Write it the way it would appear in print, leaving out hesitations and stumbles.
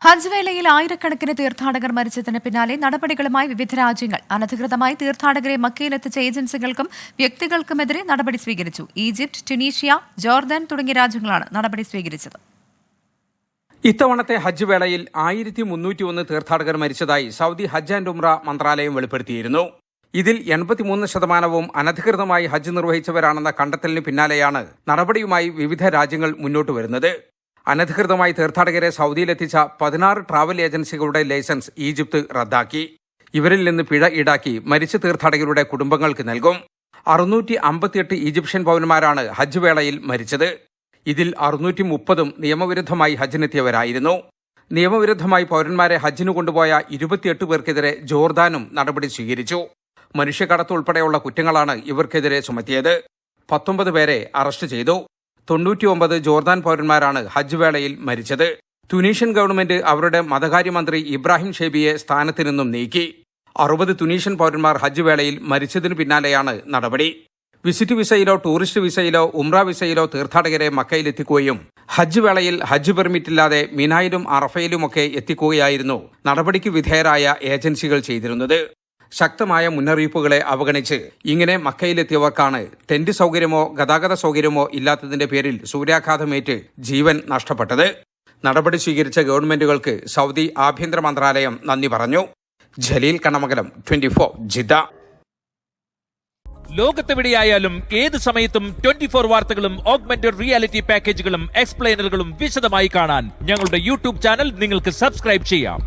ഹജ്ജ് വേളയിൽ ആയിരക്കണക്കിന് തീർത്ഥാടകർ മരിച്ചതിന് പിന്നാലെ നടപടികളുമായി വിവിധ രാജ്യങ്ങൾ അനധികൃതമായി തീർത്ഥാടകരെ മക്കയിലെത്തിച്ച ഏജൻസികൾക്കും വ്യക്തികൾക്കുമെതിരെ നടപടി സ്വീകരിച്ചു. ഈജിപ്ത്, ട്യൂണീഷ്യ, ജോർദാൻ തുടങ്ങിയ രാജ്യങ്ങളാണ് നടപടി സ്വീകരിച്ചത്. ഇത്തവണത്തെ ഹജ്ജ് വേളയിൽ 1301 തീർത്ഥാടകർ മരിച്ചതായി സൗദി ഹജ്ജ് ആൻഡ് ഉംറ മന്ത്രാലയം വെളിപ്പെടുത്തിയിരുന്നു. ഇതിൽ 83% അനധികൃതമായി ഹജ്ജ് നിർവഹിച്ചവരാണെന്ന കണ്ടെത്തലിന് പിന്നാലെയാണ് നടപടിയുമായി വിവിധ രാജ്യങ്ങൾ മുന്നോട്ട് വരുന്നത്. അനധികൃതമായി തീർത്ഥാടകരെ സൗദിയിലെത്തിച്ച 16 ട്രാവൽ ഏജൻസികളുടെ ലൈസൻസ് ഈജിപ്ത് റദ്ദാക്കി. ഇവരിൽ നിന്ന് പിഴ ഈടാക്കി മരിച്ച തീർത്ഥാടകരുടെ കുടുംബങ്ങൾക്ക് നൽകും. 658 ഈജിപ്ഷ്യൻ പൗരന്മാരാണ് ഹജ്ജ് വേളയിൽ മരിച്ചത്. ഇതിൽ 630 നിയമവിരുദ്ധമായി ഹജ്ജിനെത്തിയവരായിരുന്നു. നിയമവിരുദ്ധമായി പൗരന്മാരെ ഹജ്ജിന് കൊണ്ടുപോയ 28 പേർക്കെതിരെ ജോർദാനും നടപടി സ്വീകരിച്ചു. മനുഷ്യക്കടത്ത് ഉൾപ്പെടെയുള്ള കുറ്റങ്ങളാണ് ഇവർക്കെതിരെ ചുമത്തിയത്. 19 പേരെ അറസ്റ്റ് ചെയ്തു. 99 ജോർദാൻ പൗരന്മാരാണ് ഹജ്ജ് വേളയിൽ മരിച്ചത്. തുനീഷ്യൻ ഗവൺമെന്റ് അവരുടെ മതകാര്യമന്ത്രി ഇബ്രാഹിം ഷേബിയെ സ്ഥാനത്ത് നിന്നും നീക്കി. 60 തുനീഷ്യൻ പൗരന്മാർ ഹജ്ജ് വേളയിൽ മരിച്ചതിനു പിന്നാലെയാണ് നടപടി. വിസിറ്റ് വിസയിലോ ടൂറിസ്റ്റ് വിസയിലോ ഉംറ വിസയിലോ തീർത്ഥാടകരെ മക്കയിലെത്തിക്കുകയും ഹജ്ജ് വേളയിൽ ഹജ്ജ് പെർമിറ്റില്ലാതെ മിനായിലും അറഫയിലുമൊക്കെ എത്തിക്കുകയായിരുന്നു നടപടിക്ക് വിധേയരായ ഏജൻസികൾ ചെയ്തിരുന്നത്. ശക്തമായ മുന്നറിയിപ്പുകളെ അവഗണിച്ച് ഇങ്ങനെ മക്കയിലെത്തിയവർക്കാണ് ടെന്റ് സൗകര്യമോ ഗതാഗത സൗകര്യമോ ഇല്ലാത്തതിന്റെ പേരിൽ സൂര്യാഘാതമേറ്റ് ജീവൻ നഷ്ടപ്പെട്ടത്. നടപടി സ്വീകരിച്ച ഗവൺമെന്റുകൾക്ക് സൗദി ആഭ്യന്തര മന്ത്രാലയം നന്ദി പറഞ്ഞു. ജലീൽ കണ്ണമംഗലം, 24 ജിദ്ദ. ലോകത്തെവിടെയായാലും ഏത് സമയത്തും 24 വാർത്തകളും ഓഗ്മെന്റഡ് റിയാലിറ്റി പാക്കേജുകളും എക്സ്പ്ലെയിനറുകളും വിശദമായി കാണാൻ ഞങ്ങളുടെ യൂട്യൂബ് ചാനൽ നിങ്ങൾക്ക് സബ്സ്ക്രൈബ് ചെയ്യാം.